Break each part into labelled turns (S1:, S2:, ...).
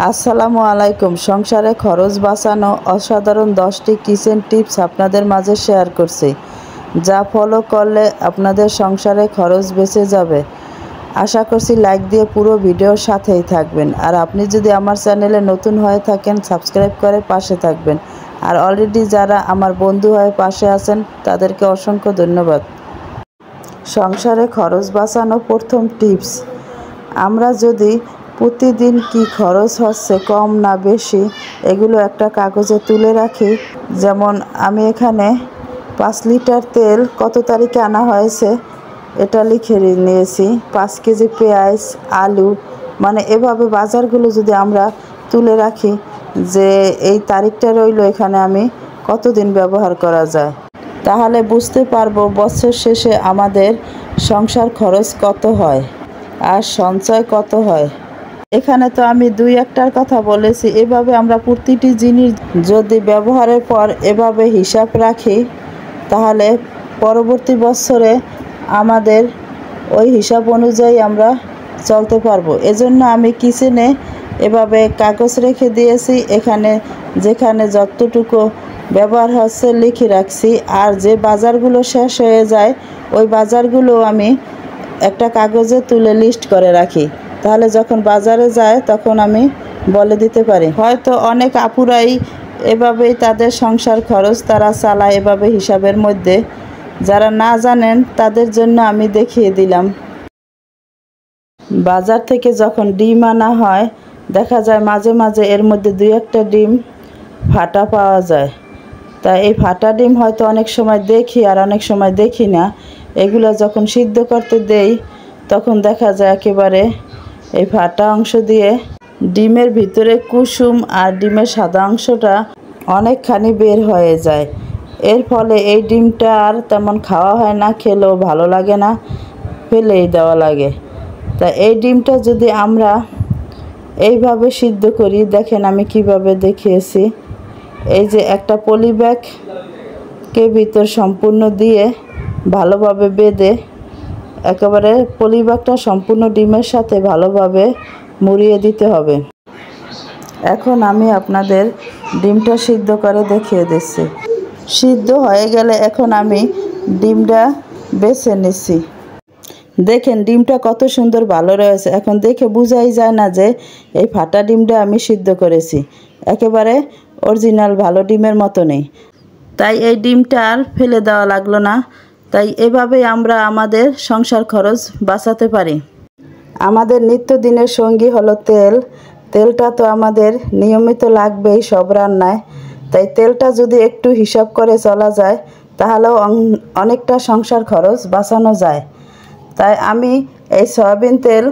S1: আসসালামু আলাইকুম। সংসারে খরচ বাঁচানো অসাধারণ 10টি কিচেন টিপস আপনাদের মাঝে শেয়ার করছি, যা ফলো করলে আপনাদের সংসারে খরচ বেঁচে যাবে। আশা করছি লাইক দিয়ে পুরো ভিডিওর সাথেই থাকবেন। আর আপনি যদি আমার চ্যানেলে নতুন হয়ে থাকেন, সাবস্ক্রাইব করে পাশে থাকবেন। আর অলরেডি যারা আমার বন্ধু হয়ে পাশে আছেন তাদেরকে অসংখ্য ধন্যবাদ। সংসারে খরচ বাঁচানো প্রথম টিপস, আমরা যদি প্রতিদিন কি খরচ হচ্ছে, কম না বেশি, এগুলো একটা কাগজে তুলে রাখি। যেমন আমি এখানে 5 লিটার তেল কত তারিখে আনা হয়েছে এটা লিখে নিয়েছি। 5 কেজি পেঁয়াজ, আলু, মানে এভাবে বাজারগুলো যদি আমরা তুলে রাখি যে এই তারিখটা রইল, এখানে আমি কতদিন ব্যবহার করা যায়, তাহলে বুঝতে পারবো বছর শেষে আমাদের সংসার খরচ কত হয় আর সঞ্চয় কত হয়। এখানে তো আমি 2-1টার কথা বলেছি। এভাবে আমরা প্রতিটি জিনিস যদি ব্যবহারের পর এভাবে হিসাব রাখি, তাহলে পরবর্তী বছরে আমাদের ওই হিসাব অনুযায়ী আমরা চলতে পারবো। এজন্য আমি কিচেনে এভাবে কাগজ রেখে দিয়েছি। এখানে যেখানে যতটুকু ব্যবহার হচ্ছে লিখে রাখছি। আর যে বাজারগুলো শেষ হয়ে যায় ওই বাজারগুলো আমি একটা কাগজে তুলে লিস্ট করে রাখি, তাহলে যখন বাজারে যায় তখন আমি বলে দিতে পারি। হয়তো অনেক আপুরাই এভাবেই তাদের সংসার খরচ তারা চালায় এভাবে হিসাবের মধ্যে। যারা না জানেন তাদের জন্য আমি দেখিয়ে দিলাম। বাজার থেকে যখন ডিম আনা হয়, দেখা যায় মাঝে মাঝে এর মধ্যে 2-1টা ডিম ফাটা পাওয়া যায়। তাই এই ফাটা ডিম হয়তো অনেক সময় দেখি আর অনেক সময় দেখি না। এগুলো যখন সিদ্ধ করতে দেই তখন দেখা যায় একেবারে এই ফাটা অংশ দিয়ে ডিমের ভিতরে কুসুম আর ডিমের সাদা অংশটা অনেকখানি বের হয়ে যায়। এর ফলে এই ডিমটা আর তেমন খাওয়া হয় না, খেলেও ভালো লাগে না, ফেলেই দেওয়া লাগে। তা এই ডিমটা যদি আমরা এইভাবে সিদ্ধ করি, দেখেন আমি কিভাবে দেখিয়েছি। এই যে একটা পলি ব্যাগকে ভিতর সম্পূর্ণ দিয়ে ভালোভাবে বেঁধে একেবারে পলি ব্যাগটা সম্পূর্ণ ডিমের সাথে ভালোভাবে মুড়িয়ে দিতে হবে। এখন আমি আপনাদের ডিমটা সিদ্ধ করে দেখিয়ে দিচ্ছি। সিদ্ধ হয়ে গেলে এখন আমি ডিমটা বেছে নিচ্ছি। দেখেন ডিমটা কত সুন্দর ভালো রয়েছে। এখন দেখে বোঝাই যায় না যে এই ফাটা ডিমটা আমি সিদ্ধ করেছি, একেবারে অরিজিনাল ভালো ডিমের মতো নেই। তাই এই ডিমটা আর ফেলে দেওয়া লাগলো না। তাই এভাবেই আমরা আমাদের সংসার খরচ বাঁচাতে পারি। আমাদের নিত্যদিনের সঙ্গী হলো তেল। তেলটা তো আমাদের নিয়মিত লাগবেই সব রান্নায়। তাই তেলটা যদি একটু হিসাব করে চলা যায় তাহলেও অনেকটা সংসার খরচ বাঁচানো যায়। তাই আমি এই সয়াবিন তেল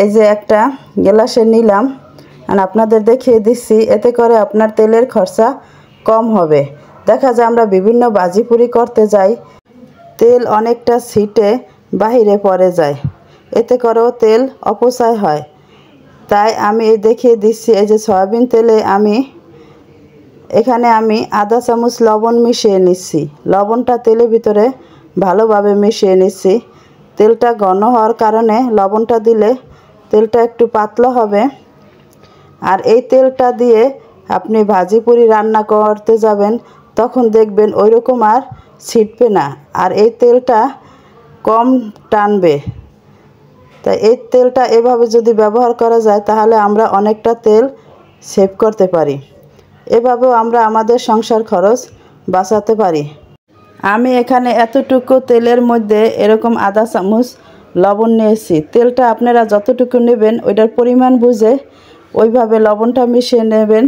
S1: এই যে একটা গ্লাসে নিলাম আর আপনাদের দেখিয়ে দিচ্ছি। এতে করে আপনার তেলের খরচা কম হবে। দেখা যায় আমরা বিভিন্ন ভাজিপুরি করতে যাই, তেল অনেকটা ছিটে বাহিরে পড়ে যায়, এতে করেও তেল অপচয় হয়। তাই আমি দেখিয়ে দিচ্ছি, এই যে সয়াবিন তেলে এখানে আমি আধা চামচ লবণ মিশিয়ে নিচ্ছি। লবণটা তেলের ভিতরে ভালোভাবে মিশিয়ে নিচ্ছি। তেলটা ঘন হওয়ার কারণে লবণটা দিলে তেলটা একটু পাতলা হবে। আর এই তেলটা দিয়ে আপনি ভাজি পুরি রান্না করতে যাবেন, তখন দেখবেন ওই রকম আর ছিটবে না, আর এই তেলটা কম টানবে। তাই এই তেলটা এভাবে যদি ব্যবহার করা যায় তাহলে আমরা অনেকটা তেল সেভ করতে পারি। এভাবেও আমরা আমাদের সংসার খরচ বাঁচাতে পারি। আমি এখানে এতটুকু তেলের মধ্যে এরকম আধা চামচ লবণ নিয়েছি। তেলটা আপনারা যতটুকু নেবেন ওইটার পরিমাণ বুঝে ওইভাবে লবণটা মিশিয়ে নেবেন,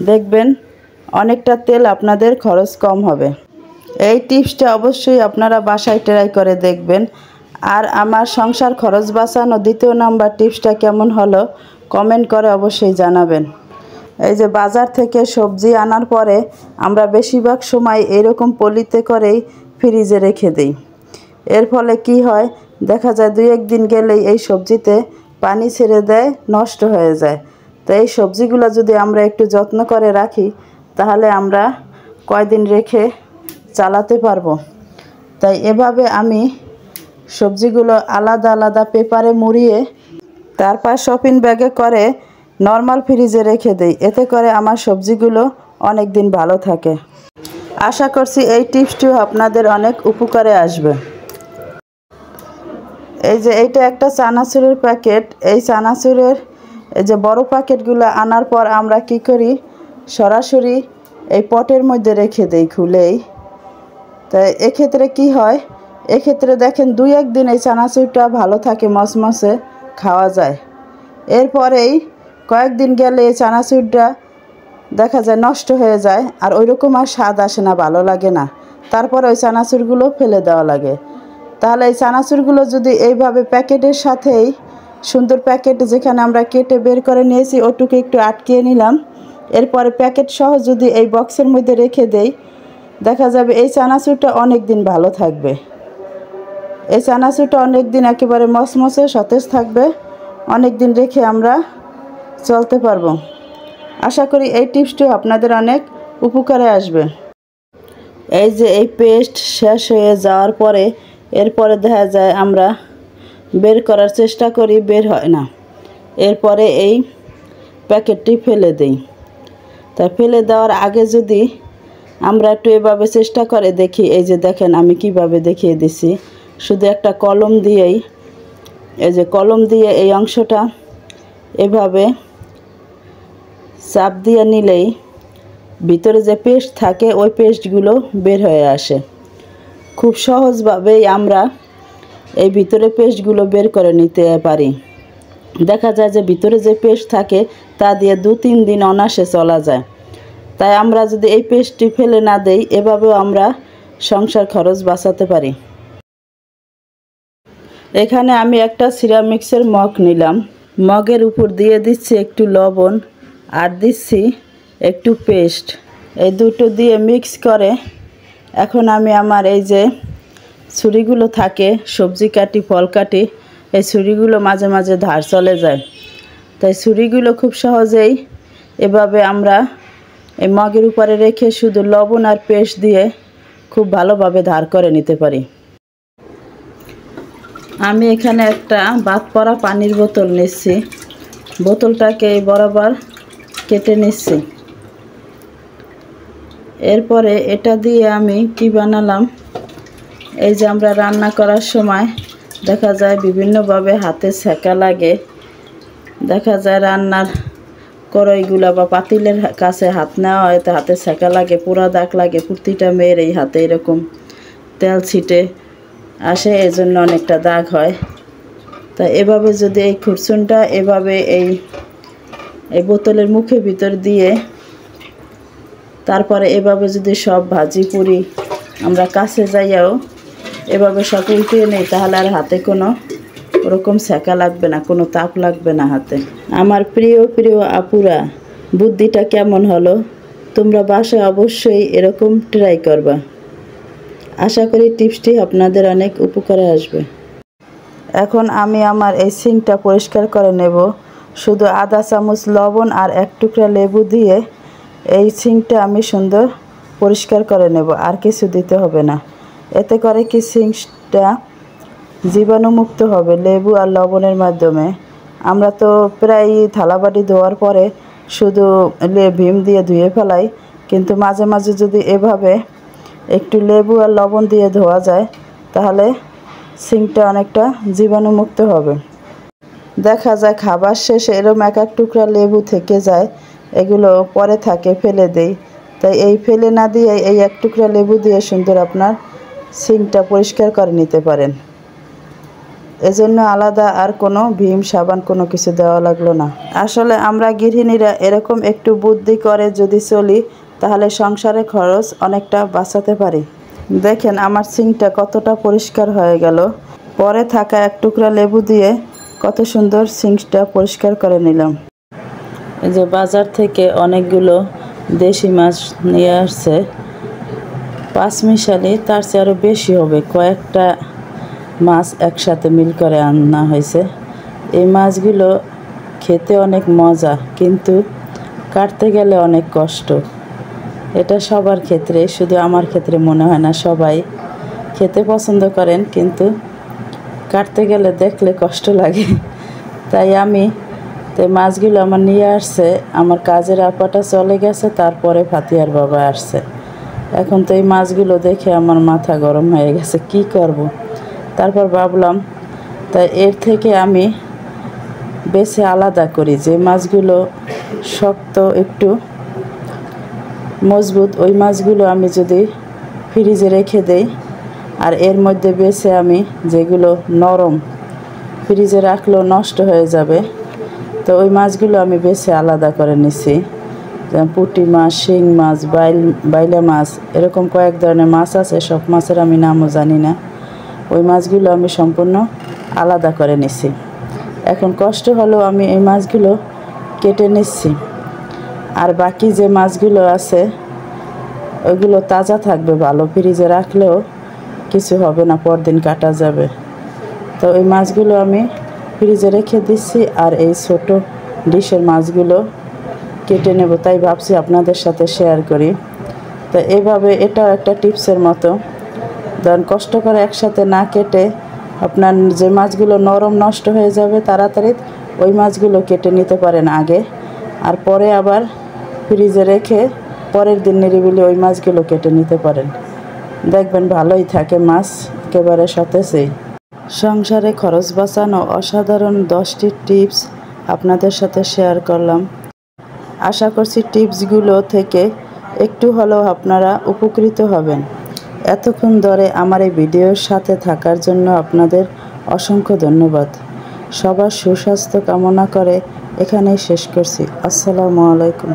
S1: দেখবেন অনেকটা তেল আপনাদের খরচ কম হবে। এই টিপসটা অবশ্যই আপনারা বাসায় ট্রাই করে দেখবেন। আর আমার সংসার খরচ বাঁচানো 2 নম্বর টিপসটা কেমন হলো কমেন্ট করে অবশ্যই জানাবেন। এই যে বাজার থেকে সবজি আনার পরে আমরা বেশিরভাগ সময় এরকম পলিতে করেই ফ্রিজে রেখে দিই। এর ফলে কি হয়, দেখা যায় 2-1 দিন গেলেই এই সবজিতে পানি ছেড়ে দেয়, নষ্ট হয়ে যায়। তো এই সবজিগুলো যদি আমরা একটু যত্ন করে রাখি তাহলে আমরা কয়দিন রেখে চালাতে পারবো। তাই এভাবে আমি সবজিগুলো আলাদা আলাদা পেপারে মুড়িয়ে তারপর শপিং ব্যাগে করে নর্মাল ফ্রিজে রেখে দেই, এতে করে আমার সবজিগুলো অনেক দিন ভালো থাকে। আশা করছি এই টিপসটিও আপনাদের অনেক উপকারে আসবে। এই যে এইটা একটা চানাচুরের প্যাকেট, এই চানাচুরের এই যে বড় প্যাকেটগুলো আনার পর আমরা কি করি, সরাসরি এই পটের মধ্যে রেখে দেই খুলেই। তাই এক্ষেত্রে কি হয়, এক্ষেত্রে দেখেন 2-1 দিন এই চানাচুরটা ভালো থাকে, মচমচে খাওয়া যায়। এরপরেই কয়েকদিন গেলে এই চানাচুরটা দেখা যায় নষ্ট হয়ে যায়, আর ওইরকম আর স্বাদ আসে না, ভালো লাগে না। তারপরে ওই চানাচুরগুলো ফেলে দেওয়া লাগে। তাহলে এই চানাচুরগুলো যদি এইভাবে প্যাকেটের সাথেই, সুন্দর প্যাকেট যেখানে আমরা কেটে বের করে নিয়েছি ওটুকু একটু আটকিয়ে নিলাম, এরপরে প্যাকেট সহ যদি এই বক্সের মধ্যে রেখে দেই, দেখা যাবে এই চানাচুরটা অনেক দিন ভালো থাকবে। এই চানাচুরটা অনেক দিন একেবারে মচমচে সতেজ থাকবে, অনেক দিন রেখে আমরা চলতে পারবো। আশা করি এই টিপসটিও আপনাদের অনেক উপকারে আসবে। এই যে এই পেস্ট শেষ হয়ে যাওয়ার পরে এরপরে দেখা যায় আমরা বের করার চেষ্টা করি, বের হয় না। এরপরে এই প্যাকেটটি ফেলে দেই। তাই ফেলে দেওয়ার আগে যদি আমরা একটু এভাবে চেষ্টা করে দেখি, এই যে দেখেন আমি কিভাবে দেখিয়ে দিছি, শুধু একটা কলম দিয়েই, এই যে কলম দিয়ে এই অংশটা এভাবে চাপ দিয়ে নিলেই ভিতরে যে পেস্ট থাকে ওই পেস্টগুলো বের হয়ে আসে। খুব সহজভাবেই আমরা এই ভিতরে পেস্টগুলো বের করে নিতে পারি। দেখা যায় যে ভিতরে যে পেস্ট থাকে তা দিয়ে 2-3 দিন অনায়াসে চলা যায়। তাই আমরা যদি এই পেস্টটি ফেলে না দেই, এভাবেও আমরা সংসার খরচ বাঁচাতে পারি। এখানে আমি একটা সিরামিক্সের মগ নিলাম, মগের উপর দিয়ে দিচ্ছি একটু লবণ আর দিচ্ছি একটু পেস্ট। এই দুটো দিয়ে মিক্স করে এখন আমি আমার এই যে ছুরিগুলো থাকে, সবজি কাটি, ফল কাটি, এই ছুরিগুলো মাঝে মাঝে ধার চলে যায়। তাই ছুরিগুলো খুব সহজেই এভাবে আমরা এই মগের উপরে রেখে শুধু লবণ আর পেস্ট দিয়ে খুব ভালোভাবে ধার করে নিতে পারি। আমি এখানে একটা বাদ পড়া পানির বোতল নিচ্ছি, বোতলটাকে বরাবর কেটে নিচ্ছি। এরপরে এটা দিয়ে আমি কি বানালাম, এই যে আমরা রান্না করার সময় দেখা যায় বিভিন্নভাবে হাতে সেকা লাগে, দেখা যায় রান্নার কড়াইগুলা বা পাতিলের কাছে হাত নেওয়া হয় তো হাতে সেকা লাগে, পোড়া দাগ লাগে, প্রতিটা মেয়ের এই হাতে এরকম তেল ছিটে আসে, এজন্য অনেকটা দাগ হয়। তা এভাবে যদি এই খুরচুনটা এভাবে এই বোতলের মুখের ভিতর দিয়ে তারপরে এভাবে যদি সব ভাজি পুরি আমরা কাছে যাইয়াও এভাবে সব উল্টিয়ে নেই, তাহলে আর হাতে কোনো ওরকম সেকা লাগবে না, কোনো তাপ লাগবে না হাতে। আমার প্রিয় প্রিয় আপুরা, বুদ্ধিটা কেমন হলো? তোমরা বাসায় অবশ্যই এরকম ট্রাই করবা। আশা করি টিপসটি আপনাদের অনেক উপকারে আসবে। এখন আমি আমার এই সিঙ্কটা পরিষ্কার করে নেব। শুধু আধা চামচ লবণ আর 1 টুকরা লেবু দিয়ে এই সিঙ্কটা আমি সুন্দর পরিষ্কার করে নেব, আর কিছু দিতে হবে না। এতে করে কি সিঙ্কটা জীবাণুমুক্ত হবে লেবু আর লবণের মাধ্যমে। আমরা তো প্রায় থালাবাটি ধোয়ার পরে শুধু ভীম দিয়ে ধুয়ে ফেলাই, কিন্তু মাঝে মাঝে যদি এভাবে একটু লেবু আর লবণ দিয়ে ধোয়া যায় তাহলে সিঙ্কটা অনেকটা জীবাণুমুক্ত হবে। দেখা যায় খাবার শেষে এরকম 1 টুকরা লেবু থেকে যায়, এগুলো পরে থাকে, ফেলে দেই। তাই এই ফেলে না দিয়ে এই 1 টুকরা লেবু দিয়ে সুন্দর আপনার সিঙ্কটা পরিষ্কার করে নিতে পারেন। এজন্য আলাদা আর কোনো ভীম সাবান কোনো কিছু দেওয়া লাগলো না। আসলে আমরা গৃহিণীরা এরকম একটু বুদ্ধি করে যদি চলি তাহলে সংসারে খরচ অনেকটা বাঁচাতে পারি। দেখেন আমার সিঙ্কটা কতটা পরিষ্কার হয়ে গেল। পরে থাকা 1 টুকরা লেবু দিয়ে কত সুন্দর সিঙ্কটা পরিষ্কার করে নিলাম। এই যে বাজার থেকে অনেকগুলো দেশি মাছ নিয়ে আসছে, 5 মিশালি, তার চেয়ে আরও বেশি হবে, কয়েকটা মাছ একসাথে মিল করে আনা হয়েছে। এই মাছগুলো খেতে অনেক মজা, কিন্তু কাটতে গেলে অনেক কষ্ট। এটা সবার ক্ষেত্রে, শুধু আমার ক্ষেত্রে মনে হয় না, সবাই খেতে পছন্দ করেন কিন্তু কাটতে গেলে দেখলে কষ্ট লাগে। তাই আমি তো এই মাছগুলো আমার নিয়ে আসছে, আমার কাজের আপাটা চলে গেছে, তারপরে ফাতিয়ার বাবা আসছে। এখন তো এই মাছগুলো দেখে আমার মাথা গরম হয়ে গেছে, কি করব। তারপর ভাবলাম তাই এর থেকে আমি বেছে আলাদা করি, যে মাছগুলো শক্ত একটু মজবুত, ওই মাছগুলো আমি যদি ফ্রিজে রেখে দেই, আর এর মধ্যে বেছে আমি যেগুলো নরম ফ্রিজে রাখলেও নষ্ট হয়ে যাবে, তো ওই মাছগুলো আমি বেছে আলাদা করে নিছি। যেমন পুঁটি মাছ, শিং মাছ, বাইলা মাছ, এরকম কয়েক ধরনের মাছ আছে, সব মাছের আমি নামও জানি না। ওই মাছগুলো আমি সম্পূর্ণ আলাদা করে নিছি। এখন কষ্ট হলেও আমি এই মাছগুলো কেটে নিচ্ছি, আর বাকি যে মাছগুলো আছে ওইগুলো তাজা থাকবে, ভালো ফ্রিজে রাখলেও কিছু হবে না, পরদিন কাটা যাবে। তো ওই মাছগুলো আমি ফ্রিজে রেখে দিচ্ছি, আর এই ছোট ডিশের মাছগুলো কেটে নেব, তাই ভাবছি আপনাদের সাথে শেয়ার করি। তো এইভাবে এটাও একটা টিপসের মতো, ধরেন কষ্ট করে একসাথে না কেটে আপনার যে মাছগুলো নরম নষ্ট হয়ে যাবে তাড়াতাড়ি, ওই মাছগুলো কেটে নিতে পারেন আগে, আর পরে আবার ফ্রিজে রেখে পরের দিন নিরিবিলি ওই মাছগুলো কেটে নিতে পারেন, দেখবেন ভালোই থাকে মাছ, একেবারে সতেজই। সংসারে খরচ বাঁচানো অসাধারণ 10টি টিপস আপনাদের সাথে শেয়ার করলাম। আশা করছি টিপসগুলো থেকে একটু হলেও আপনারা উপকৃত হবেন। এতক্ষণ ধরে আমার এই ভিডিওর সাথে থাকার জন্য আপনাদের অসংখ্য ধন্যবাদ। সবার সুস্বাস্থ্য কামনা করে এখানেই শেষ করছি। আসসালামু আলাইকুম।